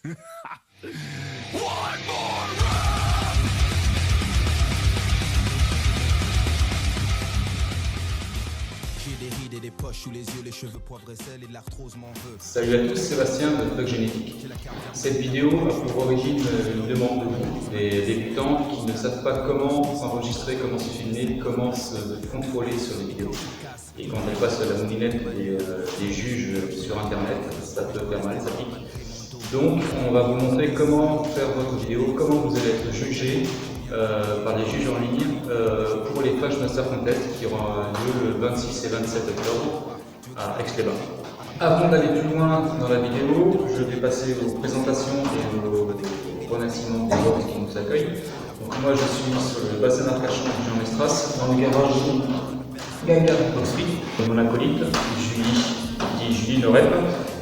Salut à tous, Sébastien de Bug Génétique. Cette vidéo a pour origine une demande de vous, des débutants qui ne savent pas comment s'enregistrer, comment se filmer, comment se contrôler sur les vidéos. Et quand elles passent la moulinette des juges sur internet, ça peut faire mal, ça pique. Donc on va vous montrer comment faire votre vidéo, comment vous allez être jugé par des juges en ligne pour les Flash Master Contest qui auront lieu le 26 et 27 octobre à Aix-les-Bains. Avant d'aller plus loin dans la vidéo, je vais passer aux présentations et aux remerciements des gens qui nous accueillent. Donc moi je suis sur le bassin d'Arcachon de Jean Mestras, dans le garage Gaga CrossFit. Mon acolyte, Julie Norep,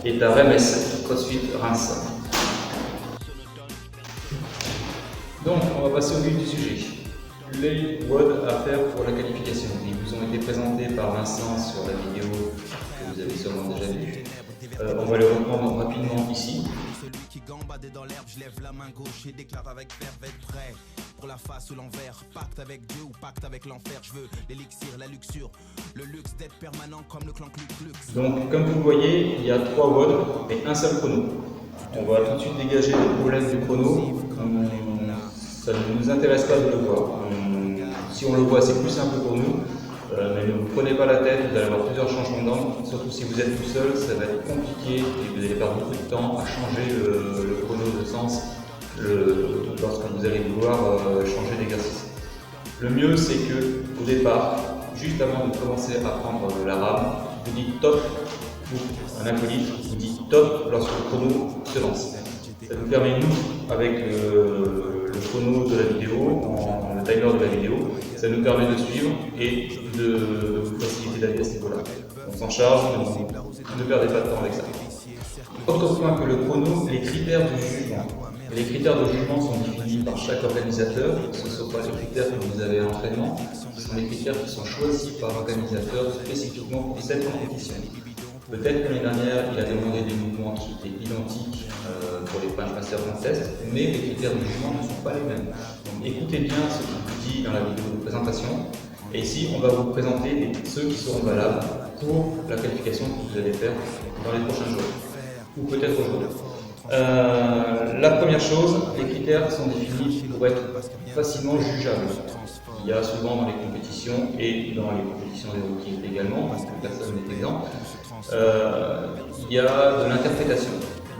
est à Reims CrossFit Reims. Donc on va passer au vif du sujet. Les WOD à faire pour la qualification. Ils vous ont été présentés par Vincent sur la vidéo que vous avez sûrement déjà vue. On va les reprendre rapidement ici. Celui qui gambade dans l'herbe, je lève la main gauche et déclare avec verve être prêt pour la face ou l'envers, pacte avec Dieu ou pacte avec l'enfer. Je veux l'élixir, la luxure, le luxe d'être permanent comme le clan Clux. Donc comme vous le voyez, il y a 3 WOD et un seul chrono. On va tout de suite dégager le problème du chrono. Ça ne nous intéresse pas de le voir. Si on le voit, c'est plus simple pour nous. Mais ne vous prenez pas la tête, vous allez avoir plusieurs changements d'angle, surtout si vous êtes tout seul, ça va être compliqué et vous allez perdre beaucoup de temps à changer le chrono de sens lorsque vous allez vouloir changer d'exercice. Le mieux, c'est que au départ, juste avant de commencer à prendre la rame, vous dites top, ou un acolyte vous dit top lorsque le chrono se lance. Ça nous permet, nous, avec le chrono de la vidéo, le timer de la vidéo, ça nous permet de suivre et de vous faciliter la vie à ce niveau-là. On s'en charge, ne perdez pas de temps avec ça. Autre point que le chrono, les critères de jugement. Les critères de jugement sont définis par chaque organisateur. Ce ne sont pas les critères que vous avez à l'entraînement, ce sont les critères qui sont choisis par l'organisateur spécifiquement pour cette compétition. Peut-être que l'année dernière, il a demandé des mouvements qui étaient identiques pour les Flash Master Contest, mais les critères de jugement ne sont pas les mêmes. Donc écoutez bien ce qu'il vous dit dans la vidéo de présentation. Et ici, on va vous présenter ceux qui seront valables pour la qualification que vous allez faire dans les prochains jours, ou peut-être aujourd'hui. La première chose, les critères sont définis pour être facilement jugeables. Il y a souvent dans les compétitions et dans les compétitions des rookies également, parce que personne n'est exempt, il y a de l'interprétation.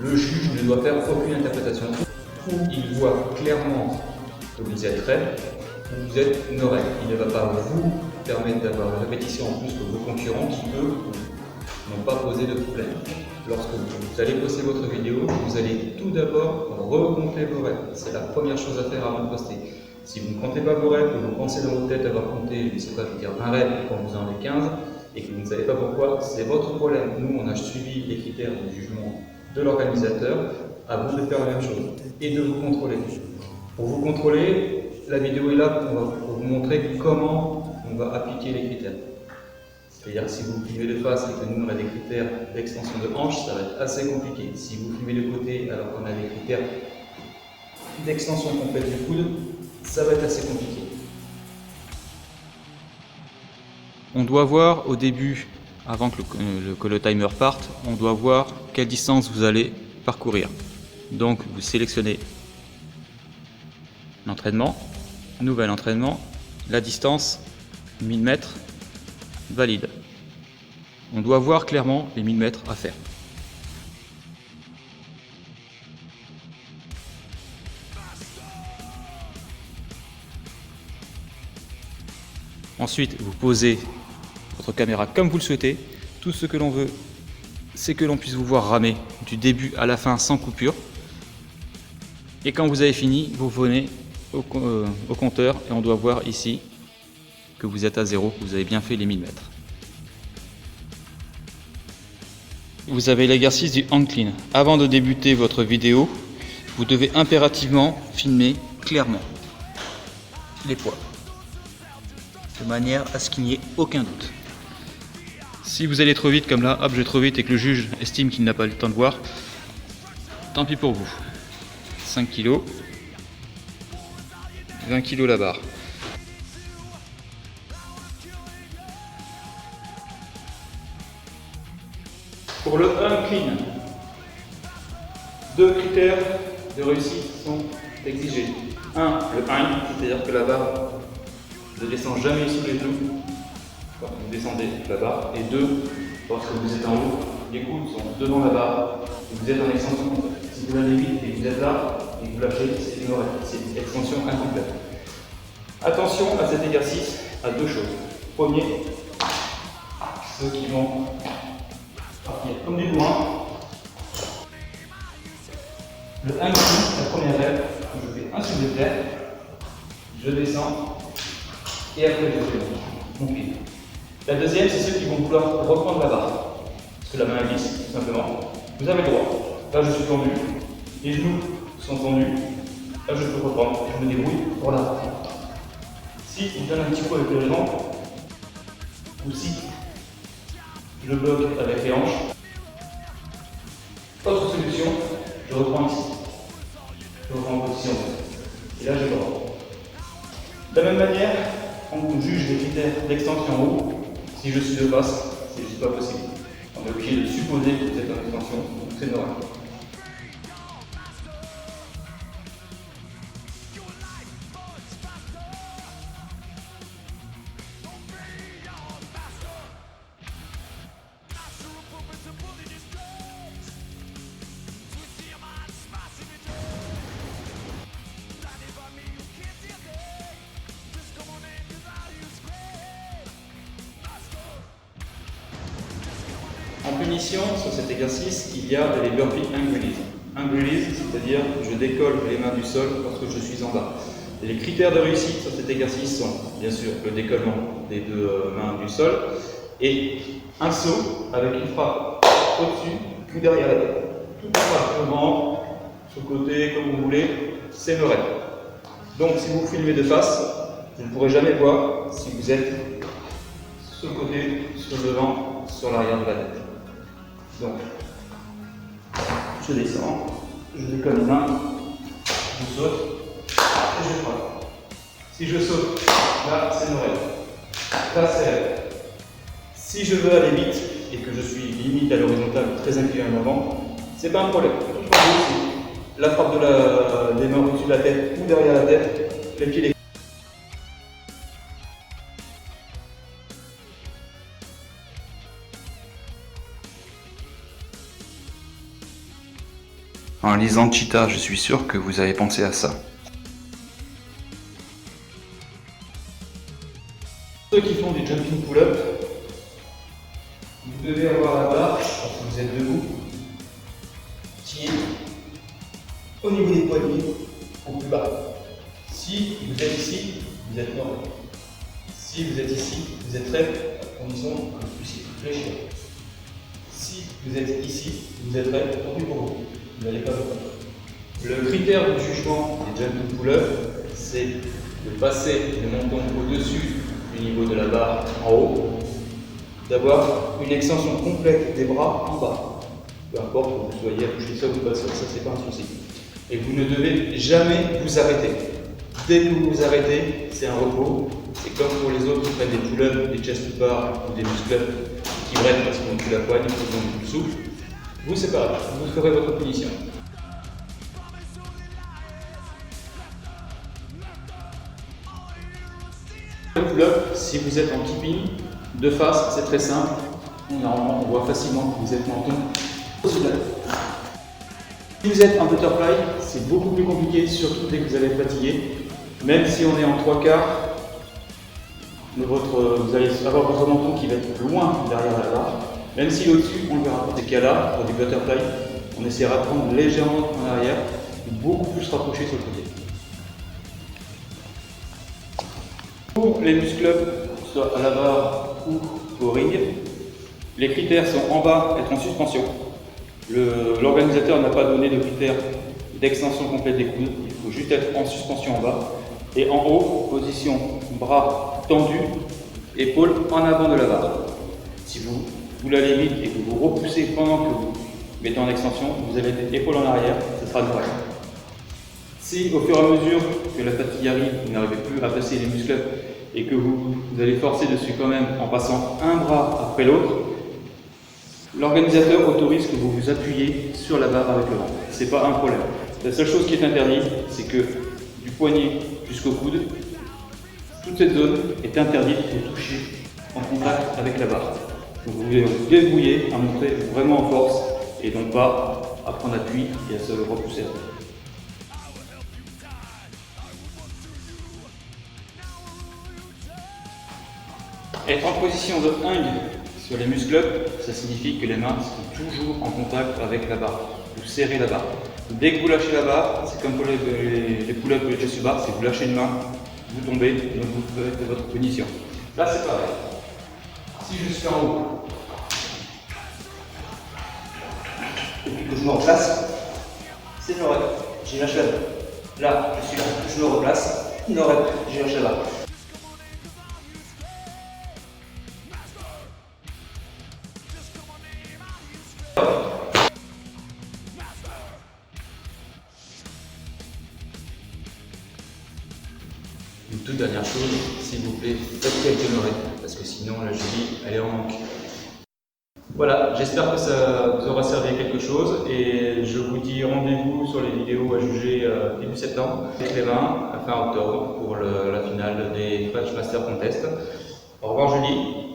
Le juge ne doit faire aucune interprétation. Ou il voit clairement que vous êtes prêt, ou vous êtes normal. Il ne va pas vous permettre d'avoir une répétition en plus que vos concurrents qui, eux, n'ont pas posé de problème. Lorsque vous allez poster votre vidéo, vous allez tout d'abord recompter vos reps. C'est la première chose à faire avant de poster. Si vous ne comptez pas vos reps, que vous pensez dans votre tête avoir compté, je ne sais pas, je veux dire 20 reps quand vous en avez 15, et que vous ne savez pas pourquoi, c'est votre problème. Nous, on a suivi les critères de jugement de l'organisateur, à vous de faire la même chose, et de vous contrôler. Pour vous contrôler, la vidéo est là pour vous montrer comment on va appliquer les critères. C'est-à-dire que si vous filmez de face et que nous on a des critères d'extension de hanche, ça va être assez compliqué. Si vous filmez de côté alors qu'on a des critères d'extension complète du coude, ça va être assez compliqué. On doit voir au début, avant que le timer parte, on doit voir quelle distance vous allez parcourir. Donc vous sélectionnez l'entraînement, nouvel entraînement, la distance 1000 mètres, valide. On doit voir clairement les 1000 mètres à faire. Ensuite, vous posez votre caméra comme vous le souhaitez. Tout ce que l'on veut, c'est que l'on puisse vous voir ramer du début à la fin sans coupure. Et quand vous avez fini, vous venez au compteur et on doit voir ici que vous êtes à 0, que vous avez bien fait les 1000 mètres. Vous avez l'exercice du hand clean. Avant de débuter votre vidéo, vous devez impérativement filmer clairement les poids, de manière à ce qu'il n'y ait aucun doute. Si vous allez trop vite comme là, hop, je vais trop vite et que le juge estime qu'il n'a pas le temps de voir, tant pis pour vous. 5 kg, 20 kg la barre. Pour le clean, 2 critères de réussite sont exigés. 1, le c'est-à-dire que la barre ne descend jamais sous les genoux quand vous descendez la barre. Et 2, lorsque vous êtes en haut, les coudes sont devant la barre et vous êtes en extension complète. Si vous allez vite et que vous êtes là et que vous lâchez, c'est une oreille, c'est une extension incomplète. Attention à cet exercice à 2 choses. Premier, ceux qui vont partir comme des bourrins. Le hang, la première règle, je fais un soulevé de terre, je descends et après je fais mon pied. La deuxième, c'est ceux qui vont vouloir reprendre la barre. Parce que la main glisse, tout simplement. Vous avez le droit. Là, je suis tendu, les genoux sont tendus. Là, je peux reprendre. Je me débrouille pour la reprendre. Si je donne un petit coup avec les jambes, ou si je bloque avec les hanches, autre solution, je reprends ici. Je reprends en position. Et là, je dors. De la même manière, on juge les critères d'extension en haut. Si je suis de face, c'est juste pas possible. On est obligé de supposer que vous êtes en extension, donc c'est normal. En punition, sur cet exercice, il y a les burpees hang release. Hang release, c'est-à-dire je décolle les mains du sol lorsque je suis en bas. Les critères de réussite sur cet exercice sont, bien sûr, le décollement des 2 mains du sol et un saut avec une frappe au-dessus ou derrière la tête. Tout en bas, devant, sur le côté, comme vous voulez, c'est le rêve. Donc, si vous filmez de face, vous ne pourrez jamais voir si vous êtes sur le côté, sur le devant, sur l'arrière de la tête. Donc, je descends, je décolle les mains, je saute et je frappe. Si je saute, là c'est nos rêves. Là c'est rêve. Si je veux aller vite et que je suis limite à l'horizontale, très incliné en avant, c'est pas un problème. La frappe des mains au-dessus de la tête ou derrière la tête, les pieds les... En lisant Cheetah, je suis sûr que vous avez pensé à ça. Ceux qui font du jumping pull-up, vous devez avoir la barre, lorsque vous êtes debout, qui est au niveau des poignets, au plus bas. Si vous êtes ici, vous êtes normal. Si vous êtes ici, vous êtes raide, à condition que vous puissiez fléchir. Si vous êtes ici, vous êtes raide, tant pis pour vous. Vous n'allez pas le faire. Le critère de jugement des jumping pull-up, c'est de passer le menton au-dessus du niveau de la barre en haut, d'avoir une extension complète des bras en bas. Peu importe que vous soyez accouché seul ou pas seul, ça c'est pas un souci. Et vous ne devez jamais vous arrêter. Dès que vous vous arrêtez, c'est un repos. C'est comme pour les autres qui prennent des pull-ups, des chest bars ou des muscle-ups qui brennent parce qu'ils n'ont plus la poigne, qu'ils ont plus le souffle. Vous, c'est pareil, vous ferez votre punition. Le pull-up, si vous êtes en keeping, de face, c'est très simple. Normalement, on voit facilement que vous êtes menton au-dessus de la tête. Si vous êtes en butterfly, c'est beaucoup plus compliqué, surtout dès que vous allez être fatigué. Même si on est en 3/4, vous allez avoir votre menton qui va être loin derrière la barre. Même si au-dessus, on le verra pas. Dans ces cas-là, pour du butterfly, on essaiera de prendre légèrement en arrière, beaucoup plus rapproché sur le côté. Pour les muscle-ups, soit à la barre ou au ring, les critères sont en bas, être en suspension. L'organisateur n'a pas donné de critères d'extension complète des coudes, il faut juste être en suspension en bas. Et en haut, position bras tendus, épaules en avant de la barre. Si vous l'allez vite et que vous repoussez pendant que vous mettez en extension, vous allez être épaule en arrière, ce sera correct. Si au fur et à mesure que la fatigue arrive, vous n'arrivez plus à passer les muscles et que vous allez forcer dessus quand même en passant un bras après l'autre, l'organisateur autorise que vous vous appuyez sur la barre avec le ventre. Ce n'est pas un problème. La seule chose qui est interdite, c'est que du poignet jusqu'au coude, toute cette zone est interdite de toucher en contact avec la barre. Donc vous devez vous débrouiller à monter vraiment en force et donc pas à prendre appui et à se repousser. Être en position de hung sur les muscles, ça signifie que les mains sont toujours en contact avec la barre. Vous serrez la barre. Dès que vous lâchez la barre, c'est comme pour les pull-ups ou les chest bar, si vous lâchez une main, vous tombez, donc vous faites votre position. Là c'est pareil. Si je suis en haut, et puis que je me replace, c'est le rep, j'ai lâché la barre. Là, je suis là, je me replace, le rep, j'ai lâché la barre. Une toute dernière chose, s'il vous plaît, faites quelques reps, parce que sinon la cheville, elle est en manque. Voilà, j'espère que ça vous aura servi à quelque chose et je vous dis rendez-vous sur les vidéos à juger début septembre avec les 20 à fin octobre pour la finale des French Master Contest. Au revoir Julie.